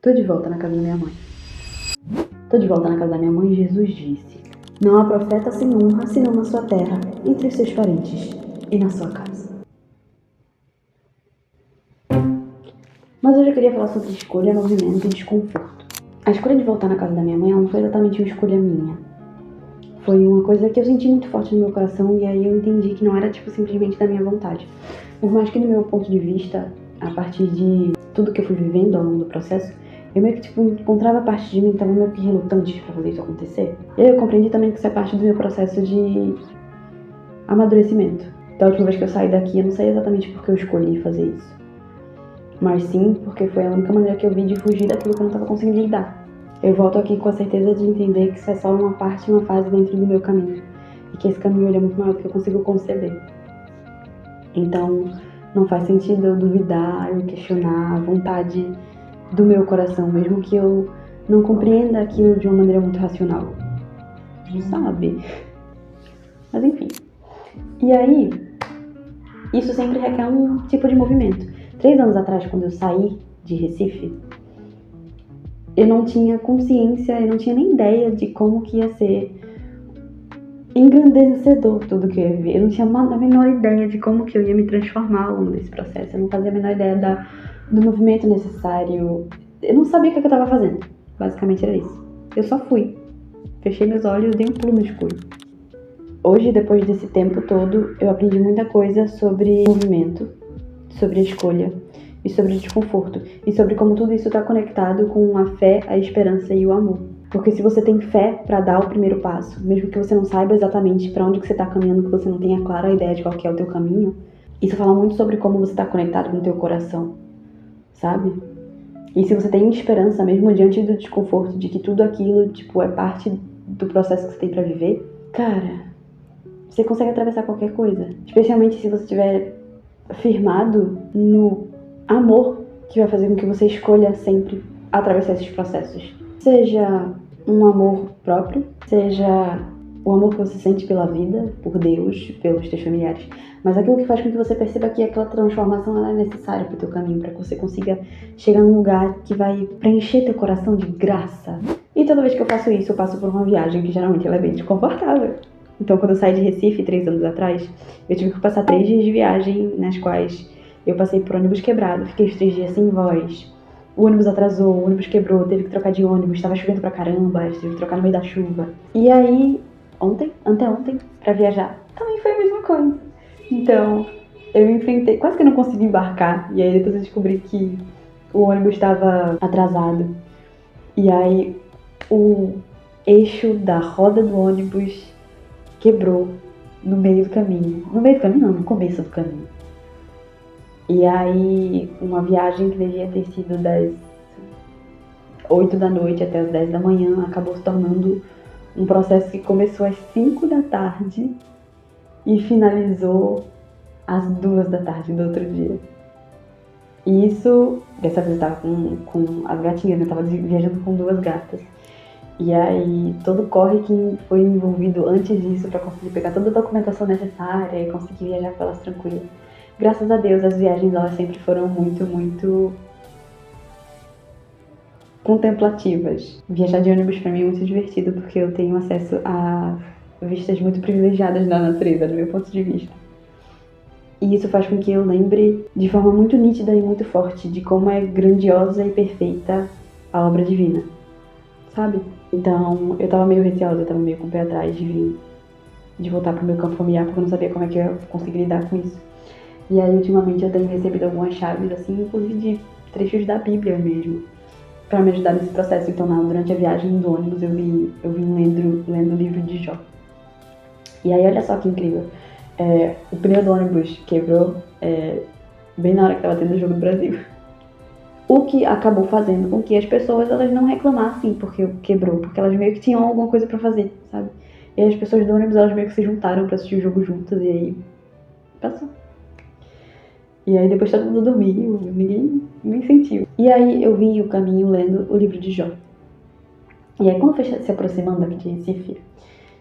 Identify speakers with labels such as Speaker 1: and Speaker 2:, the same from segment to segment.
Speaker 1: Tô de volta na casa da minha mãe. Tô de volta na casa da minha mãe e Jesus disse: não há profeta sem honra, senão na sua terra, entre os seus parentes e na sua casa. Mas hoje eu queria falar sobre escolha, movimento e desconforto. A escolha de voltar na casa da minha mãe não foi exatamente uma escolha minha. Foi uma coisa que eu senti muito forte no meu coração e aí eu entendi que não era simplesmente da minha vontade. Por mais que no meu ponto de vista, a partir de tudo que eu fui vivendo ao longo do processo, eu meio que encontrava parte de mim que estava meio que relutante para fazer isso acontecer. E aí eu compreendi também que isso é parte do meu processo de amadurecimento. Da última vez que eu saí daqui, eu não sei exatamente porque eu escolhi fazer isso. Mas sim, porque foi a única maneira que eu vi de fugir daquilo que eu não estava conseguindo lidar. Eu volto aqui com a certeza de entender que isso é só uma parte, uma fase dentro do meu caminho. E que esse caminho ele é muito maior do que eu consigo conceber. Então, não faz sentido eu duvidar, eu questionar a vontade do meu coração, mesmo que eu não compreenda aquilo de uma maneira muito racional. Sabe? Mas enfim. E aí, isso sempre requer um tipo de movimento. 3 anos atrás, quando eu saí de Recife, eu não tinha consciência, eu não tinha nem ideia de como que ia ser engrandecedor tudo que eu ia ver. Eu não tinha a menor ideia de como que eu ia me transformar ao longo desse processo. Eu não fazia a menor ideia do movimento necessário. Eu não sabia o que eu estava fazendo. Basicamente era isso. Eu só fui. Fechei meus olhos e dei um pulo no escuro. Hoje, depois desse tempo todo, eu aprendi muita coisa sobre movimento, sobre a escolha e sobre o desconforto. E sobre como tudo isso está conectado com a fé, a esperança e o amor. Porque se você tem fé para dar o primeiro passo, mesmo que você não saiba exatamente para onde que você está caminhando, que você não tenha clara ideia de qual que é o teu caminho, isso fala muito sobre como você está conectado com o teu coração, sabe? E se você tem esperança, mesmo diante do desconforto, de que tudo aquilo, é parte do processo que você tem para viver, cara, você consegue atravessar qualquer coisa. Especialmente se você estiver firmado no amor que vai fazer com que você escolha sempre atravessar esses processos. Seja um amor próprio, seja o amor que você sente pela vida, por Deus, pelos teus familiares, mas aquilo que faz com que você perceba que aquela transformação ela é necessária pro teu caminho, para que você consiga chegar num lugar que vai preencher teu coração de graça. E toda vez que eu faço isso, eu passo por uma viagem que geralmente ela é bem desconfortável. Então, quando eu saí de Recife 3 anos atrás, eu tive que passar 3 dias de viagem, nas quais eu passei por ônibus quebrado, fiquei os 3 dias sem voz. O ônibus atrasou, o ônibus quebrou, teve que trocar de ônibus, tava chovendo pra caramba, tive que trocar no meio da chuva. E aí, anteontem, pra viajar, também foi a mesma coisa. Então, eu enfrentei, quase que eu não consegui embarcar, e aí depois eu descobri que o ônibus estava atrasado. E aí, o eixo da roda do ônibus quebrou no meio do caminho. No meio do caminho não, no começo do caminho. E aí, uma viagem que devia ter sido das 8 da noite até as 10 da manhã acabou se tornando um processo que começou às 5 da tarde e finalizou às 2 da tarde do outro dia. E isso, dessa vez eu tava com as gatinhas, eu tava viajando com 2 gatas. E aí, todo o corre que foi envolvido antes disso pra conseguir pegar toda a documentação necessária e conseguir viajar com elas tranquilas. Graças a Deus, as viagens elas sempre foram muito, muito contemplativas. Viajar de ônibus pra mim é muito divertido porque eu tenho acesso a vistas muito privilegiadas da natureza, do meu ponto de vista. E isso faz com que eu lembre de forma muito nítida e muito forte de como é grandiosa e perfeita a obra divina, sabe? Então, eu tava meio receosa, eu tava meio com o pé atrás de voltar pro meu campo familiar porque eu não sabia como é que eu ia conseguir lidar com isso. E aí, ultimamente, eu tenho recebido algumas chaves, assim, inclusive de trechos da Bíblia mesmo, pra me ajudar nesse processo. Então, durante a viagem do ônibus, eu vim lendo o livro de Jó. E aí, olha só que incrível. O pneu do ônibus quebrou bem na hora que tava tendo o jogo do Brasil. O que acabou fazendo com que as pessoas elas não reclamassem porque quebrou, porque elas meio que tinham alguma coisa pra fazer, sabe? E aí as pessoas do ônibus elas meio que se juntaram pra assistir o jogo juntas e aí passou. E aí depois todo mundo dormiu, ninguém nem sentiu. E aí eu vim o caminho lendo o livro de Jó. E aí quando foi se aproximando aqui de Recife,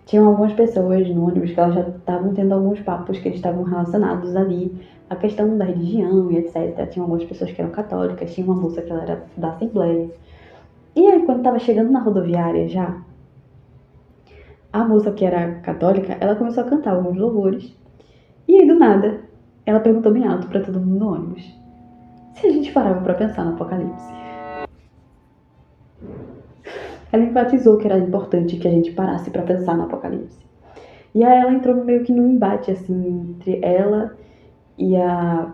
Speaker 1: tinham algumas pessoas no ônibus que elas já estavam tendo alguns papos que eles estavam relacionados ali à questão da religião e etc. Tinha algumas pessoas que eram católicas, tinha uma moça que ela era da Assembleia. E aí, quando tava chegando na rodoviária já, a moça que era católica, ela começou a cantar alguns louvores. E aí, do nada, ela perguntou bem alto pra todo mundo no ônibus se a gente parava pra pensar no Apocalipse. Ela enfatizou que era importante que a gente parasse pra pensar no Apocalipse. E aí ela entrou meio que num embate, assim, entre ela e a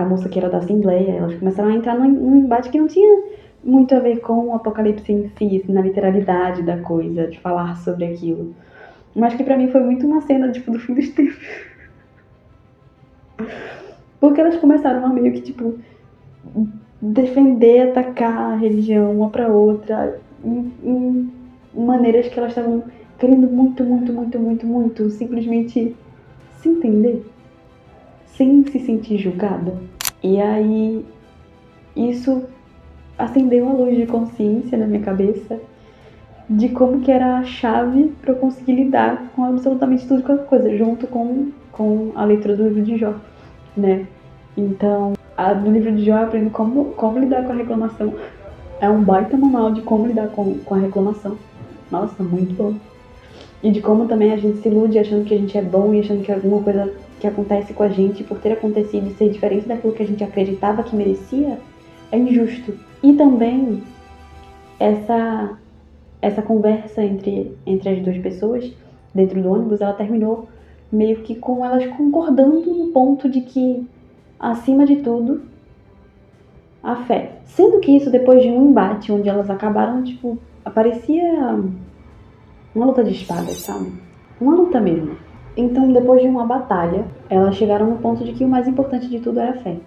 Speaker 1: moça que era da Assembleia. Elas começaram a entrar num embate que não tinha muito a ver com o Apocalipse em si, assim, na literalidade da coisa, de falar sobre aquilo. Mas que pra mim foi muito uma cena, tipo, do fim dos tempos. Porque elas começaram a meio que, tipo, defender, atacar a religião uma pra outra, em maneiras que elas estavam querendo muito, simplesmente se entender, sem se sentir julgada. E aí, isso acendeu uma luz de consciência na minha cabeça de como que era a chave para eu conseguir lidar com absolutamente tudo qualquer coisa, junto com a leitura do livro de Jó, né? Então, no livro de Jó eu aprendo como lidar com a reclamação. É um baita manual de como lidar com a reclamação. Nossa, muito bom. E de como também a gente se ilude achando que a gente é bom e achando que alguma coisa que acontece com a gente, por ter acontecido e ser diferente daquilo que a gente acreditava que merecia, é injusto. E também essa conversa entre as duas pessoas dentro do ônibus, ela terminou meio que com elas concordando no ponto de que, acima de tudo, a fé. Sendo que isso depois de um embate onde elas acabaram, tipo, parecia uma luta de espadas, sabe? Uma luta mesmo. Então, depois de uma batalha, elas chegaram no ponto de que o mais importante de tudo era a fé.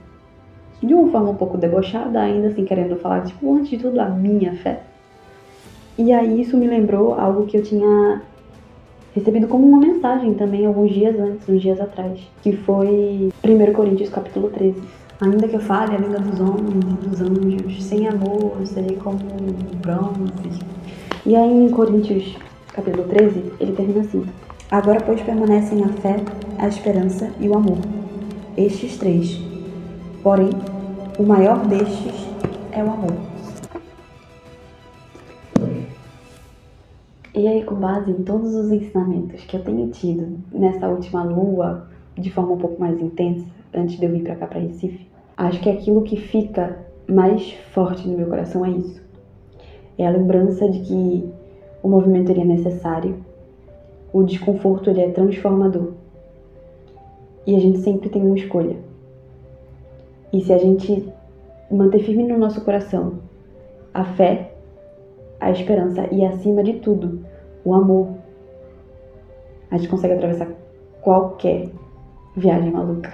Speaker 1: De uma forma um pouco debochada, ainda assim querendo falar, tipo, antes de tudo, a minha fé. E aí isso me lembrou algo que eu tinha recebido como uma mensagem também alguns dias antes, uns dias atrás, que foi 1 Coríntios capítulo 13. Ainda que eu fale a língua dos homens e dos anjos, sem amor eu serei como bronze. E aí em Coríntios capítulo 13, ele termina assim: agora, pois, permanecem a fé, a esperança e o amor. Estes três. Porém, o maior destes é o amor. E aí, com base em todos os ensinamentos que eu tenho tido nessa última lua, de forma um pouco mais intensa, antes de eu vir pra cá, pra Recife, acho que aquilo que fica mais forte no meu coração é isso. É a lembrança de que o movimento ele é necessário, o desconforto ele é transformador. E a gente sempre tem uma escolha. E se a gente manter firme no nosso coração a fé, a esperança e, acima de tudo, o amor, a gente consegue atravessar qualquer viagem maluca.